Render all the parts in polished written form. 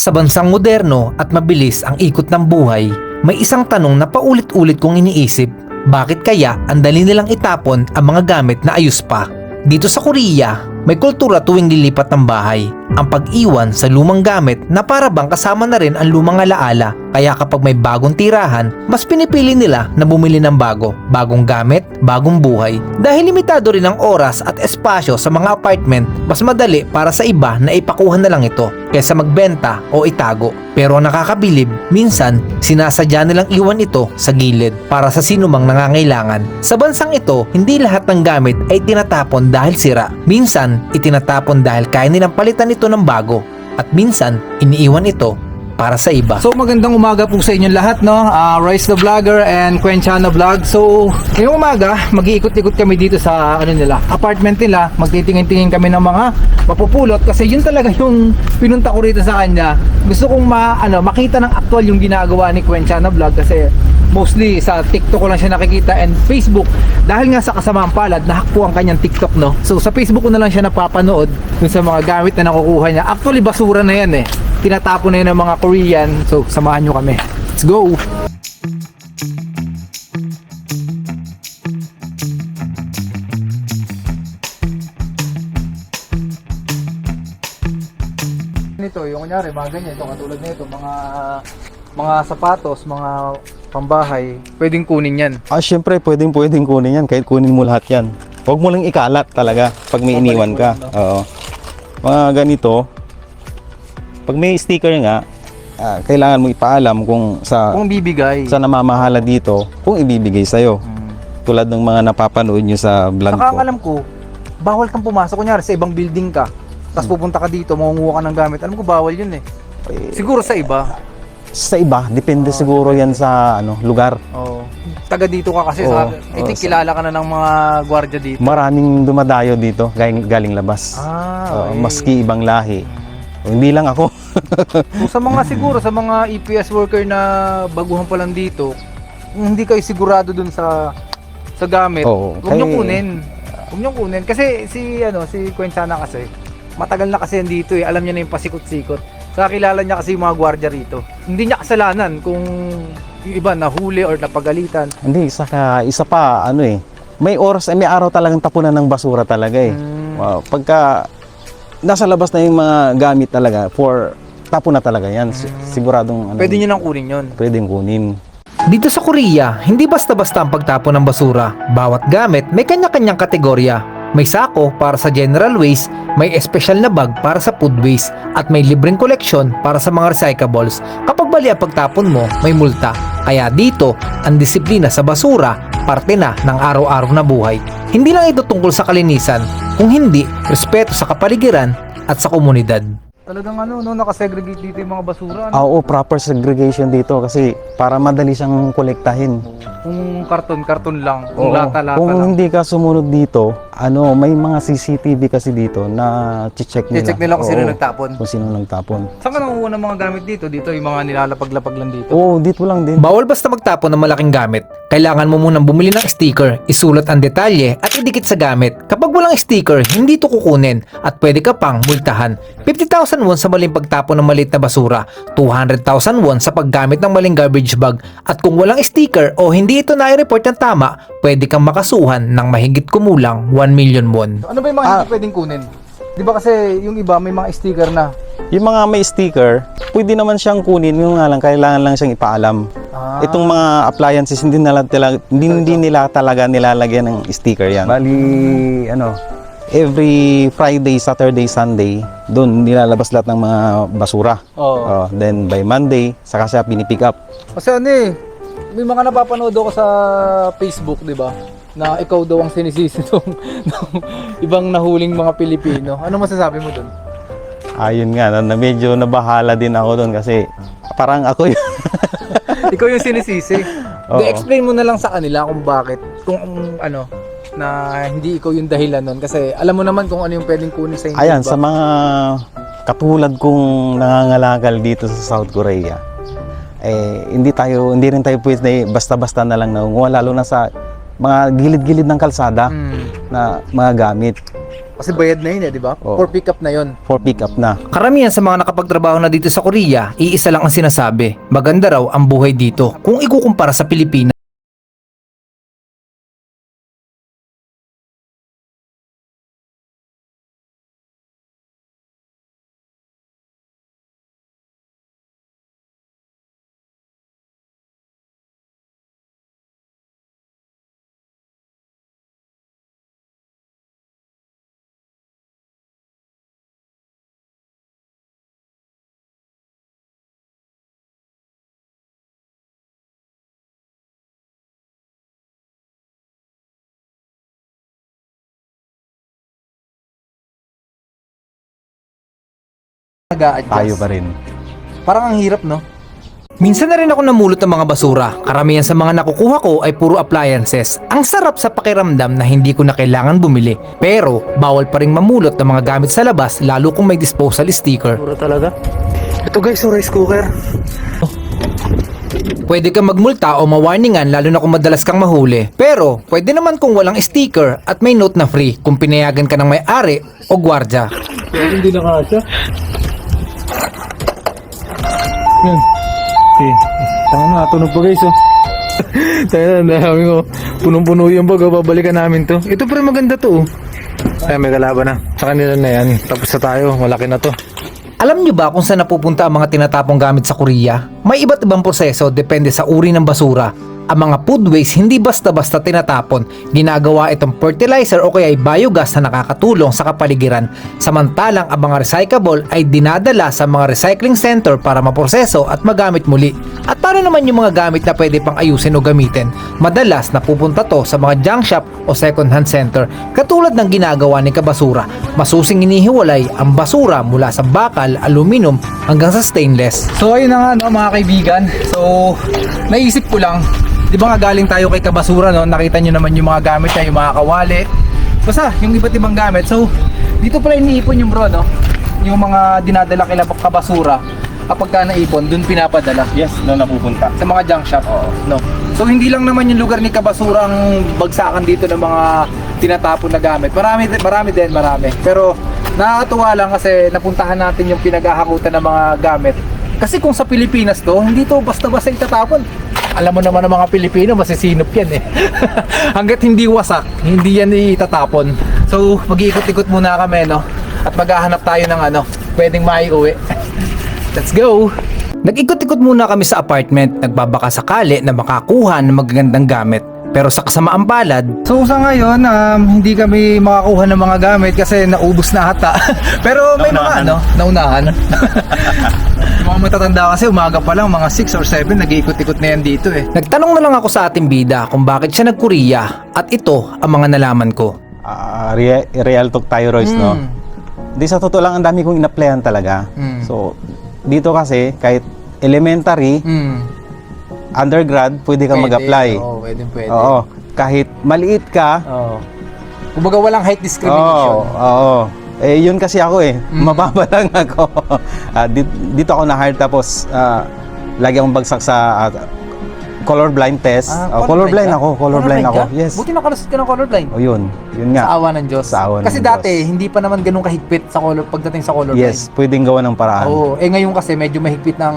Sa bansang moderno at mabilis ang ikot ng buhay, may isang tanong na paulit-ulit kong iniisip, bakit kaya ang dali nilang itapon ang mga gamit na ayos pa? Dito sa Korea, may kultura tuwing lilipat ng bahay, ang pag-iwan sa lumang gamit na para bang kasama na rin ang lumang alaala. Kaya kapag may bagong tirahan, mas pinipili nila na bumili ng bagong gamit, bagong buhay. Dahil limitado rin ang oras at espasyo sa mga apartment, mas madali para sa iba na ipakuha na lang ito kaysa magbenta o itago. Pero ang nakakabilib, minsan sinasadya nilang iwan ito sa gilid para sa sinumang nangangailangan. Sa bansang ito, hindi lahat ng gamit ay tinatapon dahil sira. Minsan, itinatapon dahil kaya nilang palitan ito ng bago. At minsan, iniiwan ito para sa iba. So magandang umaga po sa inyong lahat, no? Rice the Vlogger and Quenchana Vlog. So ngayong umaga, mag-iikot-ikot kami dito sa apartment nila. Magtitingin-tingin kami ng mga mapupulot kasi yun talaga yung pinunta ko rito sa kanya. Gusto kong makita ng actual yung ginagawa ni Quenchana Vlog kasi mostly sa TikTok ko lang siya nakikita and Facebook. Dahil nga sa kasamaan palad, nahack po ang kanyang TikTok, no? So sa Facebook ko na lang siya napapanood dun sa mga gamit na nakukuha niya. Actually basura na yan eh. Tinatapon na yun ng mga Korean. So samahan nyo kami. Let's go! Ito, yung kunyari, mga ganyan, ito katulad nito, mga sapatos, mga pambahay, pwedeng kunin yan. Syempre, pwedeng kunin yan. Kahit kunin mo lahat yan. Huwag mo lang ikalat talaga pag may iniwan ka. Oo. Mga ganito, pag may sticker nga, kailangan mo ipaalam kung bibigay. sa namamahala dito, kung ibibigay sa'yo. Tulad ng mga napapanood nyo sa vlog Saka ko. alam ko, bawal kang pumasok. Kunyari, sa ibang building ka, tapos pupunta ka dito, mangunguha ka ng gamit. Alam ko, bawal yun eh. Siguro sa iba. Sa iba, depende siguro yan sa lugar. Oh. Taga dito ka kasi, I think kilala ka na ng mga gwardiya dito. Maraming dumadayo dito, galing labas. Okay. Maski ibang lahi. Hindi lang ako. So, sa mga siguro, sa mga EPS worker na baguhan pa lang dito, kung hindi kayo sigurado dun sa gamit, huwag niyong kunin. Huwag niyong kunin. Kasi si Quenchana kasi, matagal na kasi yan dito eh. Alam niya na yung pasikot-sikot. Saka kilala niya kasi yung mga gwardiya rito. Hindi niya kasalanan kung yung iba nahuli or napagalitan. Hindi, isa pa, may oras, may araw talagang tapunan ng basura talaga eh. Wow, pagka nasa labas na yung mga gamit talaga, tapon na talaga yan. Siguradong Pwede niyo nang kunin yun. pwedeng kunin. Dito sa Korea, hindi basta-basta ang pagtapon ng basura. Bawat gamit may kanya-kanyang kategorya. May sako para sa general waste, may espesyal na bag para sa food waste, at may libreng koleksyon para sa mga recyclables. Kapag mali ang pagtapon mo, may multa. Kaya dito, ang disiplina sa basura, parte na ng araw-araw na buhay. Hindi lang ito tungkol sa kalinisan, kung hindi, respeto sa kapaligiran at sa komunidad. Talagang nakasegregate dito yung mga basura. Oo, proper segregation dito kasi para madali siyang kolektahin. Kung karton lang, kung Oo. lata-lata Kung lang. hindi ka sumunod dito, may mga CCTV kasi dito na check nila. I-check nila kung sino Oo, nagtapon. Kung sino nagtapon. Saan ka nanguha ng mga gamit dito? Dito yung mga nilalapag-lapag lang dito. Oo, dito lang din. Bawal basta magtapon ng malaking gamit. Kailangan mo munang bumili ng sticker, isulat ang detalye at idikit sa gamit. Kapag walang sticker, hindi ito kukunin at pwede ka pang multahan. 50,000 won sa maling pagtapon ng maliit na basura, 200,000 won sa paggamit ng maling garbage bag, at kung walang sticker o hindi ito nai-report ng tama, pwede kang makasuhan ng mahigit kumulang 1 million won. Ano ba yung mga hindi pwedeng kunin? Di ba kasi yung iba may mga sticker na. Yung mga may sticker, pwede naman siyang kunin, yung nga lang, kailangan lang siyang ipaalam. Itong mga appliances, hindi nila talaga nilalagyan ng sticker yan. Bali, every Friday, Saturday, Sunday, doon nilalabas lahat ng mga basura. Then by Monday, saka siya pinipick up. Kasi may mga napapanood ako sa Facebook, di ba? Na ikaw daw ang sinisisi ng ibang nahuling mga Pilipino. Ano masasabi mo dun? Ayun nga, na medyo nabahala din ako doon kasi parang ako yun. Ikaw yung sinisisi. Oo. Explain mo na lang sa kanila kung bakit. Kung na hindi ikaw yung dahilan nun. Kasi alam mo naman kung ano yung pwedeng kunin sa inyo. Ayan, diba? sa mga katulad kong nangangalakal dito sa South Korea, hindi rin tayo pwede basta-basta na lang nangunguha, lalo na sa mga gilid-gilid ng kalsada na mga gamit. Kasi bayad na yun di ba? Oo. For pick up na yun. For pick up na. Karamihan sa mga nakapagtrabaho na dito sa Korea, iisa lang ang sinasabi. Maganda raw ang buhay dito kung ikukumpara sa Pilipinas. Nag-a-adjust. Tayo pa rin. Parang ang hirap, no? Minsan na rin ako namulot ng mga basura. Karamihan sa mga nakukuha ko ay puro appliances. Ang sarap sa pakiramdam na hindi ko na kailangan bumili. Pero bawal pa rin mamulot ng mga gamit sa labas lalo kung may disposal sticker. Puro talaga. Ito guys, rice cooker. Pwede kang magmulta o mawarningan lalo na kung madalas kang mahuli. Pero pwede naman kung walang sticker at may note na free kung pinayagan ka ng may-ari o gwardya. Pero hindi nakasya. Yan. Okay. Tanga na, tunog pa guys, oh. Tayo na, namin ko. Punong-puno yung bag, oh. Babalikan namin to. Ito pa rin maganda to, oh. Ay, may kalaban na. Sa kanila na yan. Tapos na tayo, malaki na to. Alam nyo ba kung saan napupunta ang mga tinatapong gamit sa Korea? May iba't ibang proseso depende sa uri ng basura. Ang mga food waste hindi basta-basta tinatapon. Ginagawa itong fertilizer o kaya ay biogas na nakakatulong sa kapaligiran. Samantalang ang mga recyclable ay dinadala sa mga recycling center para maproseso at magamit muli. At paano naman yung mga gamit na pwede pang ayusin o gamitin? Madalas napupunta to sa mga junk shop o second hand center. Katulad ng ginagawa ni Kabasura. Masusing inihiwalay ang basura mula sa bakal, aluminum hanggang sa stainless. So ayun na nga, no, mga kaibigan. So naisip ko lang, di ba nga galing tayo kay Kabasura, no? Nakita nyo naman yung mga gamit niya, yung mga kawali, basta yung iba't ibang gamit. So dito pala iniipon yung bro, no? Yung mga dinadala kay Kabasura, kapag ka naipon, dun pinapadala Yes, doon napupunta. sa mga junk shop, no? So hindi lang naman yung lugar ni Kabasura ang bagsakan dito ng mga tinatapon na gamit. Marami din. Pero nakakatuwa lang kasi napuntahan natin yung pinaghahakutan ng mga gamit. Kasi kung sa Pilipinas to, hindi to basta-basta itatapon. Alam mo naman ng mga Pilipino, masisinop yan eh. Hanggat hindi wasak, hindi yan itatapon. So mag-iikot-ikot muna kami, no? At maghahanap tayo ng pwedeng maiuwi. Let's go! Nag-ikot-ikot muna kami sa apartment, nagbabaka sakali na makakuha ng magagandang gamit. Pero sa kasamaang palad, So sa ngayon, hindi kami makakuha ng mga gamit kasi naubos na ata. Pero may mga naunahan. Yung mga matatanda kasi umaga pa lang, mga 6 or 7, nag-iikot-ikot na yan dito eh. nagtanong na lang ako sa ating bida kung bakit siya nag-Korea at ito ang mga nalaman ko. Real talk tayo, Royce, no? Di sa totoo lang, ang dami kong in-applyan talaga. So, dito kasi, kahit elementary, undergrad, pwede kang mag-apply. Oo, pwede. Oo. Kahit maliit ka, Oo. Kumbaga walang height discrimination. oo. Eh, yun kasi ako eh. Mababa lang ako. Dito ako na-hire tapos lagi akong bagsak sa colorblind test. Colorblind ako. Colorblind ako. ka? Yes. Buti nakalusot ka ng colorblind. O yun. Yun nga. Sa awa ng Diyos. Sa awa ng Kasi Diyos. dati, hindi pa naman ganun kahigpit sa pagdating sa colorblind. Yes. Pwedeng gawa ng paraan. Oo. Ngayon kasi medyo mahigpit ng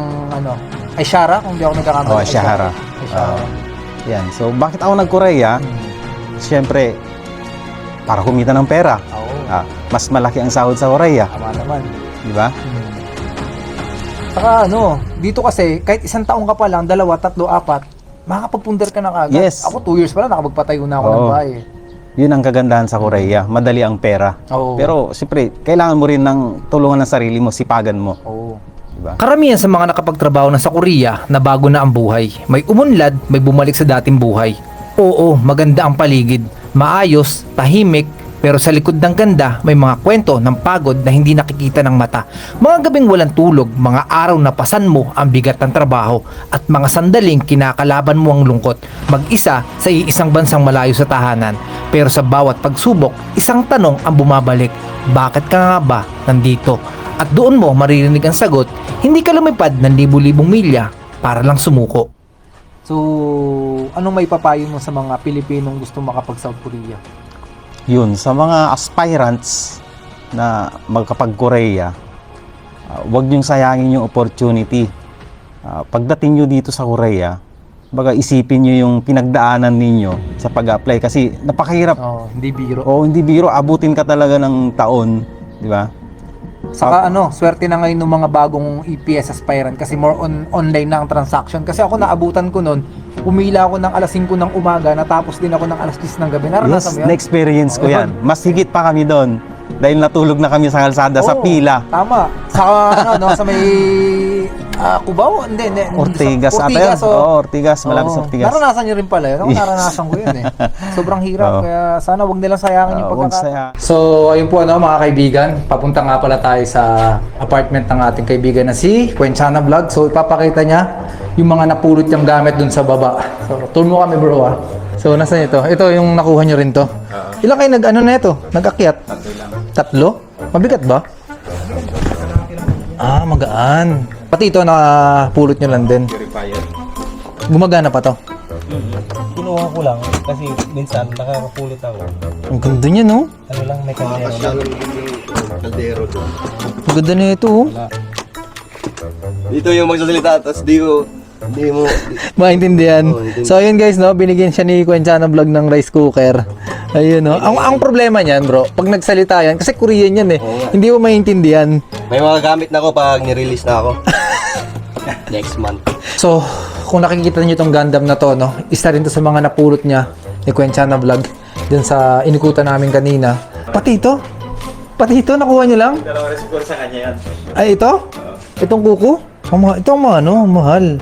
ay Shara, kung di ako nagkakamali. Shahara. Shara. Yan. So, bakit ako nag-Korea? Siyempre, para kumita ng pera. Oo. Mas malaki ang sahod sa Korea. Tama naman. Di ba? Saka dito kasi, kahit isang taong ka pa lang, 2, 3, 4, makakapagpundar ka na kagad. Yes. Ako 2 years pa lang, nakapagpatayo na ako ng Oo. bahay. Yun ang kagandahan sa Korea. Madali ang pera. Oo. Pero, siyempre, kailangan mo rin ng tulungan ng sarili mo, sipagan mo. Oo. Diba? Karamihan sa mga nakapagtrabaho na sa Korea na bago na ang buhay. May umunlad, may bumalik sa dating buhay. Oo, maganda ang paligid. Maayos, tahimik, pero sa likod ng ganda may mga kwento ng pagod na hindi nakikita ng mata. Mga gabing walang tulog, mga araw na pasan mo ang bigat ng trabaho at mga sandaling kinakalaban mo ang lungkot. Mag-isa sa iisang bansang malayo sa tahanan. Pero sa bawat pagsubok, isang tanong ang bumabalik. Bakit ka nga ba nandito? At doon mo maririnig ang sagot, hindi ka lumipad ng libu-libong milya para lang sumuko. So, anong may papayo mo sa mga Pilipinong gusto makapag South Korea? Yun, sa mga aspirants na magkapag-Korea, huwag niyong sayangin yung opportunity. Pagdating nyo dito sa Korea, baga isipin nyo yung pinagdaanan ninyo sa pag-apply kasi napakahirap. Hindi biro. Hindi biro, abutin ka talaga ng taon, di ba? Saka swerte na ngayon ng mga bagong EPS aspirant kasi more on online na ang transaction. Kasi ako naabutan ko noon, umila ako ng alas 5 ng umaga, natapos din ako ng alas 10 ng gabi. Naranasan mo yun? Na-experience ko yan. Mas higit pa kami doon dahil natulog na kami sa kalsada sa Oo, pila. Tama. Sa sa may Cubao? Hindi. Ortigas ata yun. Ortigas, malapit sa Ortigas. Naranasan nyo rin pala yun. Ako Yes. naranasan ko yun Sobrang hirap. Oo. Kaya sana wag nilang sayangin yung Huwag pagkakataon. saya. So, ayun po mga kaibigan. Papunta nga pala tayo sa apartment ng ating kaibigan na si Quenchana Vlog. So, ipapakita niya yung mga napulot niyang gamit dun sa baba. So, tour mo kami bro So, nasaan ito? Ito yung nakuha niyo rin to. Ilan kayo na ito? Nag-akyat? Tatlo? Mabigat ba? Magaan. Pati ito napulot niyo lang din. Gumagana pa to. Kinuha ko lang kasi minsan nakakapulot ako. Ang ganda niya, no? Ano lang, may kaldero doon. Ang ganda na ito, Dito yung magsasalita, tapos hindi mo, maintindihan. Oo, maintindihan. So, ayun guys, no? Binigyan siya ni Quenchana Vlog ng rice cooker. Ayun, no? Ang problema niyan, bro, pag nagsalita yan, kasi Korean yan Oo nga. Hindi mo maintindihan. may mga gamit na ako pag nirelease na ako. Next month. So, kung nakikita niyo itong Gundam na to, no? Isa rin to sa mga napulot niya ni Quenchana Vlog dun sa inikutan namin kanina. Pati ito, nakuha niyo lang? Dalawa rin siguro sa kanya yan. Ay, ito? Itong kuko? Ito ang mahal.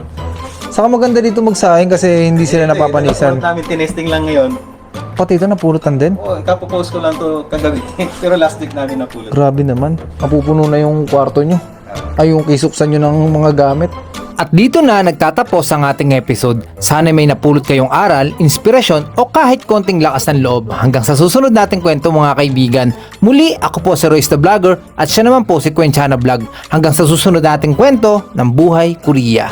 Saka maganda dito magsayang kasi hindi sila napapanisan. namin tinesting lang ngayon. Pati ito napulutan din. Kapopost ko lang to kagabi. Pero last week namin napulot. Grabe naman. Mapupuno na yung kwarto nyo. Ay, yung kisuksan nyo ng mga gamit. At dito na nagtatapos ang ating episode. Sana may napulot kayong aral, inspirasyon o kahit konting lakas ng loob. Hanggang sa susunod nating kwento mga kaibigan. Muli, ako po si Royce the Vlogger at siya naman po si Quenchana Vlog. Hanggang sa susunod nating kwento ng Buhay Korea.